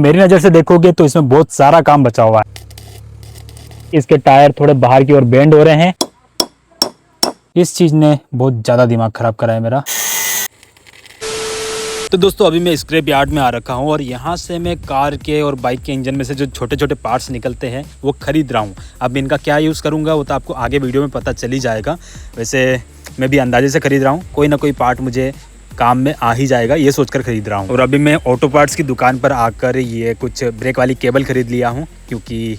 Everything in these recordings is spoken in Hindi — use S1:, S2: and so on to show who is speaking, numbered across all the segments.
S1: मेरी नज़र से देखोगे तो इसमें बहुत सारा काम बचा हुआ है। इसके टायर थोड़े बाहर की ओर बेंड हो रहे हैं। इस चीज़ ने बहुत ज़्यादा दिमाग ख़राब करा है मेरा। तो दोस्तों अभी मैं स्क्रैप यार्ड में आ रखा हूँ और यहाँ से मैं कार के और बाइक के इंजन में से जो छोटे छोटे पार्ट्स निकलते हैं वो खरीद रहा हूँ। अब इनका क्या यूज़ करूँगा वो तो आपको आगे वीडियो में पता चल ही जाएगा। वैसे मैं भी अंदाजे से खरीद रहा हूँ, कोई ना कोई पार्ट मुझे काम में आ ही जाएगा ये सोचकर खरीद रहा हूँ। और अभी मैं ऑटो पार्ट्स की दुकान पर आकर ये कुछ ब्रेक वाली केबल खरीद लिया हूँ, क्योंकि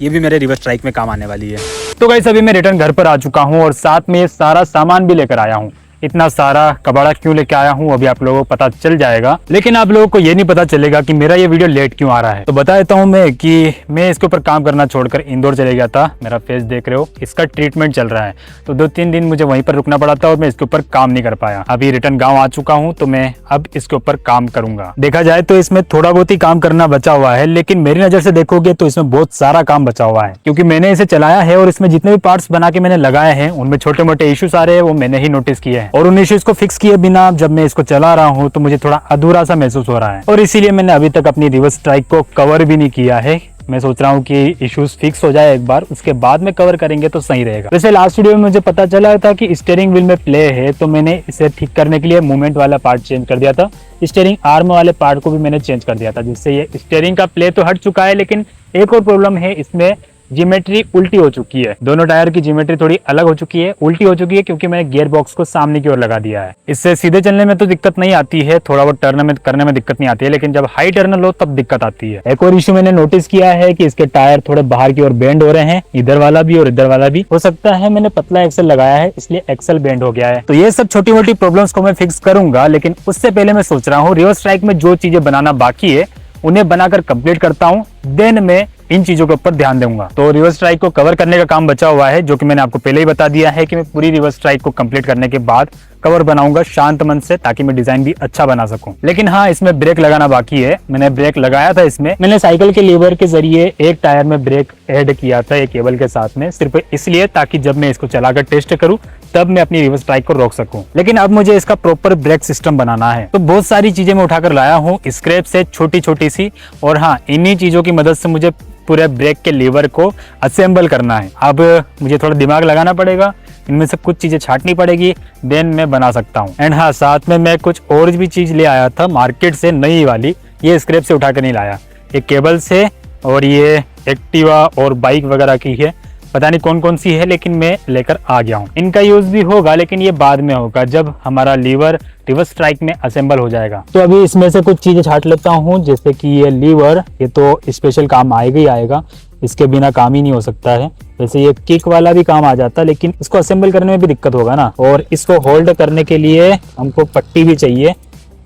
S1: ये भी मेरे रिवर्स स्ट्राइक में काम आने वाली है। तो गाइस अभी मैं रिटर्न घर पर आ चुका हूँ और साथ में ये सारा सामान भी लेकर आया हूँ। इतना सारा कबाड़ा क्यों लेके आया हूँ अभी आप लोगों को पता चल जाएगा, लेकिन आप लोगों को ये नहीं पता चलेगा कि मेरा ये वीडियो लेट क्यों आ रहा है। तो बता देता हूँ मैं कि मैं इसके ऊपर काम करना छोड़कर इंदौर चले गया था। मेरा फेस देख रहे हो, इसका ट्रीटमेंट चल रहा है, तो 2-3 दिन मुझे वहीं पर रुकना पड़ा था और मैं इसके ऊपर काम नहीं कर पाया। अभी रिटर्न गाँव आ चुका हूँ तो मैं अब इसके ऊपर काम करूंगा। देखा जाए तो इसमें थोड़ा बहुत ही काम करना बचा हुआ है, लेकिन मेरी नजर से देखोगे तो इसमें बहुत सारा काम बचा हुआ है, क्योंकि मैंने इसे चलाया है और इसमें जितने भी पार्ट्स बना के मैंने लगाए हैं उनमें छोटे मोटे इश्यूज आ रहे हैं, वो मैंने ही नोटिस किए हैं। और उन इश्यूज को फिक्स किए बिना जब मैं इसको चला रहा हूं तो मुझे थोड़ा अधूरा सा महसूस हो रहा है और इसीलिए मैंने अभी तक अपनी रिवर्स स्ट्राइक को कवर भी नहीं किया है। मैं सोच रहा हूँ कि इश्यूज फिक्स हो जाए एक बार, उसके बाद में कवर करेंगे तो सही रहेगा। वैसे लास्ट वीडियो में मुझे पता चला था कि स्टीयरिंग व्हील में प्ले है, तो मैंने इसे ठीक करने के लिए मूवमेंट वाला पार्ट चेंज कर दिया था। स्टीयरिंग आर्म वाले पार्ट को भी मैंने चेंज कर दिया था, जिससे ये स्टीयरिंग का प्ले तो हट चुका है, लेकिन एक और प्रॉब्लम है, इसमें ज्योमेट्री उल्टी हो चुकी है। दोनों टायर की ज्योमेट्री थोड़ी अलग हो चुकी है, उल्टी हो चुकी है, क्योंकि मैंने गियर बॉक्स को सामने की ओर लगा दिया है। इससे सीधे चलने में तो दिक्कत नहीं आती है, थोड़ा बहुत टर्न में करने में दिक्कत नहीं आती है, लेकिन जब हाई टर्न लो तब दिक्कत आती है। एक और इशू मैंने नोटिस किया है कि इसके टायर थोड़े बाहर की ओर बेंड हो रहे हैं, इधर वाला भी और इधर वाला भी। हो सकता है मैंने पतला एक्सल लगाया है इसलिए एक्सल बेंड हो गया है। तो ये सब छोटी मोटी प्रॉब्लम्स को मैं फिक्स करूंगा, लेकिन उससे पहले मैं सोच रहा हूँ रिवर्स स्ट्राइक में जो चीजें बनाना बाकी है उन्हें बनाकर कंप्लीट करता हूँ, देन मैं इन चीजों के ऊपर ध्यान दूंगा। तो रिवर्स स्ट्राइक को कवर करने का काम बचा हुआ है, जो कि मैंने आपको पहले ही बता दिया है कि मैं पूरी रिवर्स स्ट्राइक को कंप्लीट करने के बाद कवर बनाऊंगा शांत मन से, ताकि मैं डिजाइन भी अच्छा बना सकूं। लेकिन हाँ, इसमें ब्रेक लगाना बाकी है। मैंने ब्रेक लगाया था इसमें, मैंने साइकिल के लीवर के जरिए एक टायर में ब्रेक ऐड किया था एक केबल के साथ में, सिर्फ इसलिए ताकि जब मैं इसको चलाकर टेस्ट करूं तब मैं अपनी रिवर्स स्ट्राइक को रोक सकूं। लेकिन अब मुझे इसका प्रॉपर ब्रेक सिस्टम बनाना है, तो बहुत सारी चीजें मैं उठाकर लाया हूँ स्क्रैप से, छोटी छोटी सी। और हाँ, इन्हीं चीजों की मदद से मुझे पूरे ब्रेक के लीवर को असेंबल करना है। अब मुझे थोड़ा दिमाग लगाना पड़ेगा, इनमें से कुछ चीजें छांटनी पड़ेगी, देन मैं बना सकता हूँ। एंड हाँ, साथ में मैं कुछ और भी चीज ले आया था मार्केट से, नई वाली, ये स्क्रैप से उठा कर नहीं लाया, एक केबल से, और ये एक्टिवा और बाइक वगैरह की है, पता नहीं कौन कौन सी है, लेकिन मैं लेकर आ गया हूँ। इनका यूज भी होगा, लेकिन ये बाद में होगा जब हमारा लीवर रिवर्स स्ट्राइक में असेंबल हो जाएगा। तो अभी इसमें से कुछ चीजें छांट लेता हूँ, जैसे कि ये लीवर, ये तो स्पेशल काम आएगा ही आएगा, इसके बिना काम ही नहीं हो सकता है। वैसे ये किक वाला भी काम आ जाता, लेकिन इसको असेंबल करने में भी दिक्कत होगा ना। और इसको होल्ड करने के लिए हमको पट्टी भी चाहिए,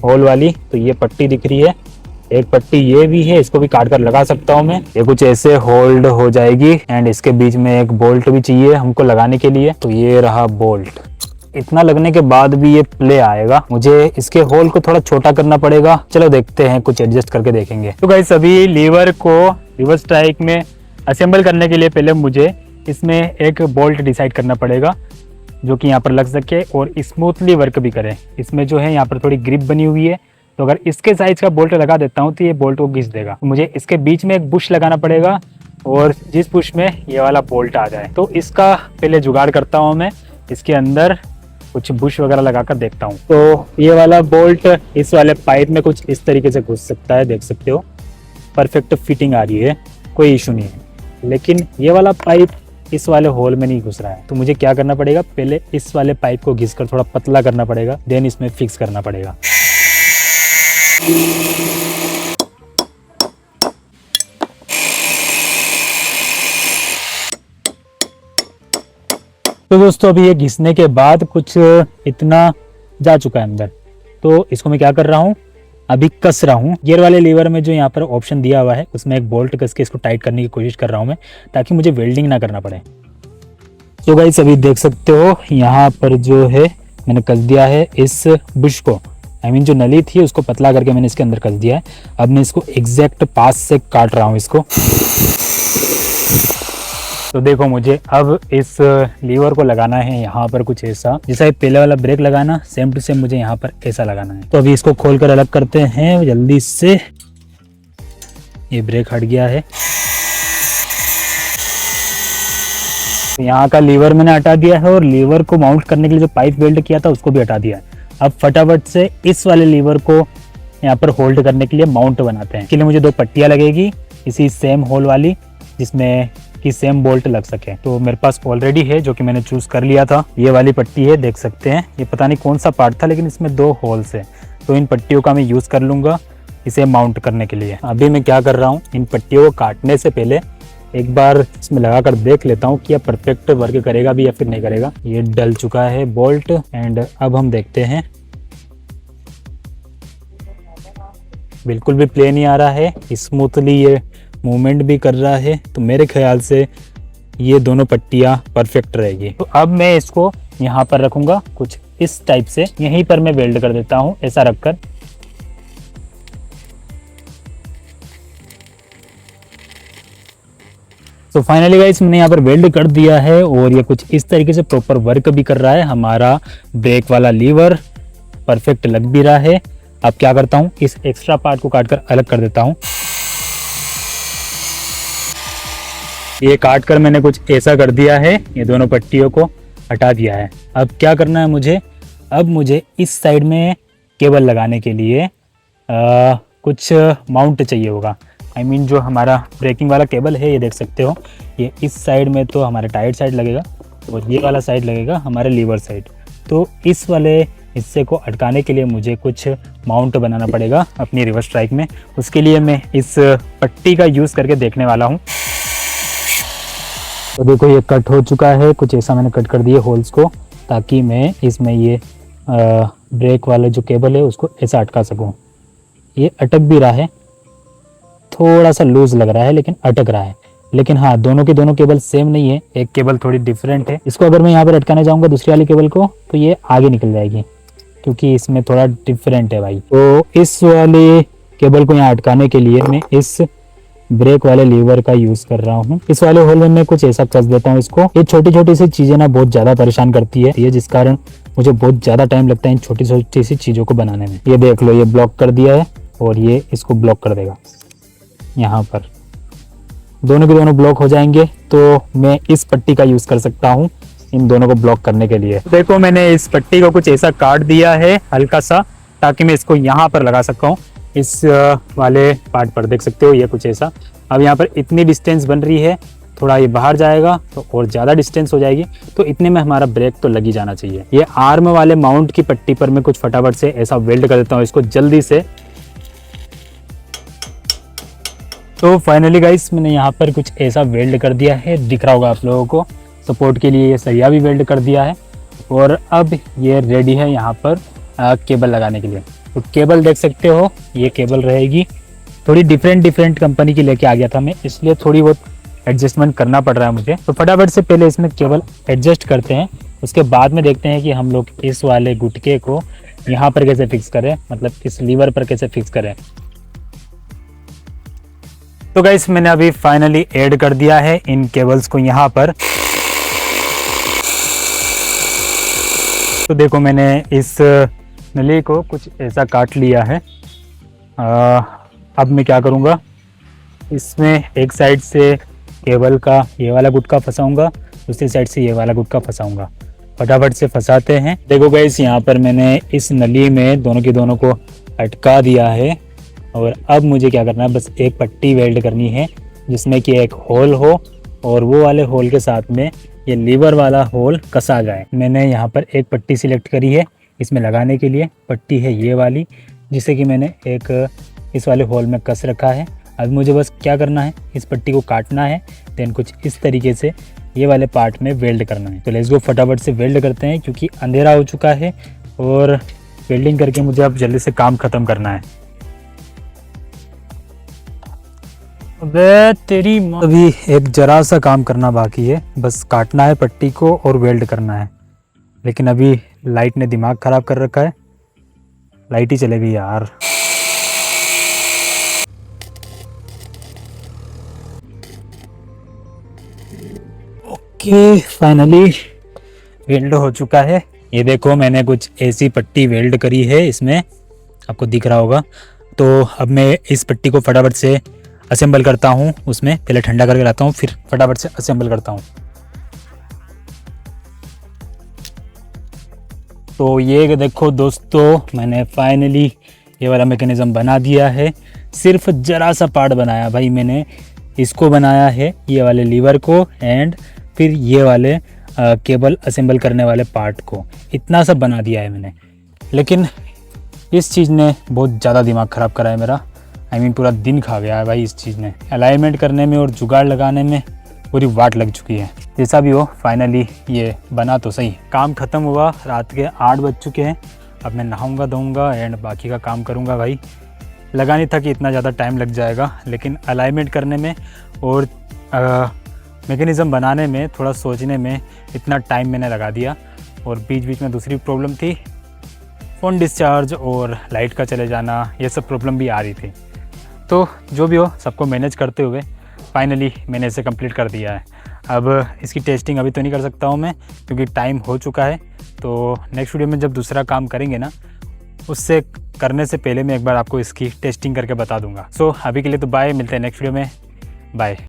S1: होल वाली। तो ये पट्टी दिख रही है, एक पट्टी ये भी है, इसको भी काट कर लगा सकता हूँ मैं। ये कुछ ऐसे होल्ड हो जाएगी, एंड इसके बीच में एक बोल्ट भी चाहिए हमको लगाने के लिए, तो ये रहा बोल्ट। इतना लगने के बाद भी ये प्ले आएगा, मुझे इसके होल को थोड़ा छोटा करना पड़ेगा। चलो देखते हैं, कुछ एडजस्ट करके देखेंगे। तो गाइस अभी लीवर को रिवर्स स्ट्राइक में असेंबल करने के लिए पहले मुझे इसमें एक बोल्ट डिसाइड करना पड़ेगा, जो कि यहाँ पर लग सके और स्मूथली वर्क भी करे। इसमें जो है यहाँ पर थोड़ी ग्रिप बनी हुई है, तो अगर इसके साइज का बोल्ट लगा देता हूँ तो ये बोल्ट को घिस देगा। तो मुझे इसके बीच में एक बुश लगाना पड़ेगा, और जिस बुश में ये वाला बोल्ट आ जाए, तो इसका पहले जुगाड़ करता हूँ मैं। इसके अंदर कुछ बुश वगैरह लगाकर देखता हूँ। तो ये वाला बोल्ट इस वाले पाइप में कुछ इस तरीके से घुस सकता है, देख सकते हो, परफेक्ट फिटिंग आ रही है, कोई इशू नहीं है। लेकिन ये वाला पाइप इस वाले होल में नहीं घुस रहा है, तो मुझे क्या करना पड़ेगा, पहले इस वाले पाइप को घिसकर थोड़ा पतला करना पड़ेगा, देन इसमें फिक्स करना पड़ेगा। तो दोस्तों अभी ये घिसने के बाद कुछ इतना जा चुका है अंदर, तो इसको मैं क्या कर रहा हूँ, अभी कस रहा हूँ। गियर वाले लीवर में जो यहाँ पर ऑप्शन दिया हुआ है उसमें एक बोल्ट कस के इसको टाइट करने की कोशिश कर रहा हूँ मैं, ताकि मुझे वेल्डिंग ना करना पड़े। तो गाइस अभी देख सकते हो यहाँ पर जो है मैंने कस दिया है इस बुश को, जो नली थी उसको पतला करके मैंने इसके अंदर कस दिया है। अब मैं इसको एग्जैक्ट पास से काट रहा हूँ इसको। तो देखो, मुझे अब इस लीवर को लगाना है यहाँ पर कुछ ऐसा, जैसा पहले वाला ब्रेक लगाना, सेम टू सेम मुझे यहाँ पर ऐसा लगाना है। तो अभी इसको खोलकर अलग करते हैं जल्दी से। ये ब्रेक हट गया है। यहाँ का लीवर मैंने हटा दिया है और लीवर को माउंट करने के लिए जो पाइप वेल्ड किया था उसको भी हटा दिया है। अब फटाफट से इस वाले लीवर को यहाँ पर होल्ड करने के लिए माउंट बनाते हैं। इसके लिए मुझे 2 पट्टियाँ लगेगी इसी सेम होल वाली, जिसमें कि सेम बोल्ट लग सके। तो मेरे पास ऑलरेडी है जो कि मैंने चूज कर लिया था। ये वाली पट्टी है, देख सकते हैं। ये पता नहीं कौन सा पार्ट था, लेकिन इसमें 2 होल्स है। तो इन पट्टियों का मैं यूज़ कर लूँगा इसे माउंट करने के लिए। अभी मैं क्या कर रहा हूँ, इन पट्टियों को काटने से पहले एक बार इसमें लगा कर देख लेता हूँ कि यह परफेक्ट वर्क करेगा भी या फिर नहीं करेगा। ये डल चुका है बोल्ट एंड अब हम देखते हैं। बिल्कुल भी प्ले नहीं आ रहा है, स्मूथली ये मूवमेंट भी कर रहा है। तो मेरे ख्याल से ये दोनों पट्टियाँ परफेक्ट रहेगी। तो अब मैं इसको यहाँ पर रखूँगा कुछ इस टाइप से, यहीं पर मैं वेल्ड कर देता हूँ ऐसा रखकर। तो फाइनली गाइस मैंने यहाँ पर वेल्ड कर दिया है और ये कुछ इस तरीके से प्रॉपर वर्क भी कर रहा है। हमारा ब्रेक वाला लीवर परफेक्ट लग भी रहा है। अब क्या करता हूँ, इस एक्स्ट्रा पार्ट को काटकर अलग कर देता हूँ। ये काट कर मैंने कुछ ऐसा कर दिया है, ये दोनों पट्टियों को हटा दिया है। अब क्या करना है मुझे, अब मुझे इस साइड में केबल लगाने के लिए कुछ माउंट चाहिए होगा। I mean, जो हमारा ब्रेकिंग वाला केबल है, ये देख सकते हो, ये इस साइड में तो हमारे टायर साइड लगेगा और ये वाला साइड लगेगा हमारे लीवर साइड। तो इस वाले हिस्से को अटकाने के लिए मुझे कुछ माउंट बनाना पड़ेगा अपनी रिवर्स स्ट्राइक में। उसके लिए मैं इस पट्टी का यूज़ करके देखने वाला हूँ। तो देखो ये कट हो चुका है, कुछ ऐसा मैंने कट कर दिए होल्स को, ताकि मैं इसमें ये ब्रेक वाला जो केबल है उसको ऐसा अटका सकूँ। ये अटक भी रहा है, थोड़ा सा लूज लग रहा है लेकिन अटक रहा है। लेकिन हाँ, दोनों के दोनों केबल सेम नहीं है, एक केबल थोड़ी डिफरेंट है। इसको अगर मैं यहाँ पर अटकाने जाऊँगा दूसरी वाली केबल को, तो ये आगे निकल जाएगी क्योंकि इसमें थोड़ा डिफरेंट है भाई। तो इस वाले केबल को यहाँ अटकाने के लिए मैं इस ब्रेक वाले लीवर का यूज कर रहा हूँ। इस वाले होल में मैं कुछ ऐसा कस देता हूँ इसको। ये छोटी छोटी सी चीजें ना बहुत ज्यादा परेशान करती है, जिस कारण मुझे बहुत ज्यादा टाइम लगता है इन छोटी छोटी सी चीजों को बनाने में। ये देख लो, ये ब्लॉक कर दिया है और ये इसको ब्लॉक कर देगा। यहाँ पर दोनों के दोनों ब्लॉक हो जाएंगे, तो मैं इस पट्टी का यूज कर सकता हूँ इन दोनों को ब्लॉक करने के लिए। देखो मैंने इस पट्टी को कुछ ऐसा काट दिया है हल्का सा, ताकि मैं इसको यहाँ पर लगा सकता हूँ इस वाले पार्ट पर। देख सकते हो ये कुछ ऐसा। अब यहाँ पर इतनी डिस्टेंस बन रही है, थोड़ा ये बाहर जाएगा तो और ज़्यादा डिस्टेंस हो जाएगी, तो इतने में हमारा ब्रेक तो लग ही जाना चाहिए। ये आर्म वाले माउंट की पट्टी पर मैं कुछ फटाफट से ऐसा वेल्ड कर देता हूँ इसको जल्दी से। तो फाइनली गाइस मैंने यहाँ पर कुछ ऐसा वेल्ड कर दिया है, दिख रहा होगा आप लोगों को। सपोर्ट के लिए ये सरिया भी वेल्ड कर दिया है और अब ये रेडी है यहाँ पर केबल लगाने के लिए। तो केबल देख सकते हो, ये केबल रहेगी। थोड़ी डिफरेंट कंपनी की लेके आ गया था मैं, इसलिए थोड़ी बहुत एडजस्टमेंट करना पड़ रहा है मुझे। तो फटाफट से पहले इसमें केबल एडजस्ट करते हैं, उसके बाद में देखते हैं कि हम लोग इस वाले गुटके को यहाँ पर कैसे फिक्स करें, मतलब इस लीवर पर कैसे फिक्स करें। तो गाइस मैंने अभी फाइनली ऐड कर दिया है इन केबल्स को यहाँ पर। तो देखो मैंने इस नली को कुछ ऐसा काट लिया है। अब मैं क्या करूँगा, इसमें एक साइड से केबल का ये वाला गुटका फंसाऊंगा, दूसरी साइड से ये वाला गुटका फंसाऊंगा। फटाफट से फंसाते हैं। देखो गाइस यहाँ पर मैंने इस नली में दोनों के दोनों को अटका दिया है और अब मुझे क्या करना है, बस एक पट्टी वेल्ड करनी है जिसमें कि एक होल हो और वो वाले होल के साथ में ये लीवर वाला होल कसा जाए। मैंने यहाँ पर एक पट्टी सिलेक्ट करी है इसमें लगाने के लिए। पट्टी है ये वाली, जिसे कि मैंने एक इस वाले होल में कस रखा है। अब मुझे बस क्या करना है, इस पट्टी को काटना है, देन कुछ इस तरीके से ये वाले पार्ट में वेल्ड करना है। तो लेट्स गो, फटाफट से वेल्ड करते हैं क्योंकि अंधेरा हो चुका है और वेल्डिंग करके मुझे अब जल्दी से काम ख़त्म करना है। अबे तेरी अभी एक जरा सा काम करना बाकी है, बस काटना है पट्टी को और वेल्ड करना है। लेकिन अभी लाइट ने दिमाग ख़राब कर रखा है, लाइट ही चलेगी यार। ओके फाइनली वेल्ड हो चुका है। ये देखो मैंने कुछ ऐसी पट्टी वेल्ड करी है, इसमें आपको दिख रहा होगा। तो अब मैं इस पट्टी को फटाफट से असेंबल करता हूँ उसमें, पहले ठंडा करके लाता हूँ फिर फटाफट से असेंबल करता हूँ। तो ये देखो दोस्तों, मैंने फाइनली ये वाला मैकेनिज़्म बना दिया है। सिर्फ ज़रा सा पार्ट बनाया भाई मैंने, इसको बनाया है, ये वाले लीवर को एंड फिर ये वाले केबल असेंबल करने वाले पार्ट को, इतना सा बना दिया है मैंने। लेकिन इस चीज़ ने बहुत ज़्यादा दिमाग ख़राब करा है मेरा, पूरा दिन खा गया है भाई इस चीज़ ने। अलाइनमेंट करने में और जुगाड़ लगाने में पूरी वाट लग चुकी है। जैसा भी हो फाइनली ये बना तो सही। काम ख़त्म हुआ, रात के 8 बज चुके हैं। अब मैं नहाऊंगा धोऊंगा एंड बाकी का काम करूंगा भाई। लगा नहीं था कि इतना ज़्यादा टाइम लग जाएगा, लेकिन अलाइनमेंट करने में और मैकेनिज़्म बनाने में, थोड़ा सोचने में इतना टाइम मैंने लगा दिया। और बीच बीच में दूसरी प्रॉब्लम थी, फ़ोन डिस्चार्ज और लाइट का चले जाना, ये सब प्रॉब्लम भी आ रही थी। तो जो भी हो सबको मैनेज करते हुए फाइनली मैंने इसे कंप्लीट कर दिया है। अब इसकी टेस्टिंग अभी तो नहीं कर सकता हूँ मैं, क्योंकि टाइम हो चुका है। तो नेक्स्ट वीडियो में जब दूसरा काम करेंगे ना, उससे करने से पहले मैं एक बार आपको इसकी टेस्टिंग करके बता दूंगा। सो अभी के लिए तो बाय, मिलते हैं नेक्स्ट वीडियो में, बाय।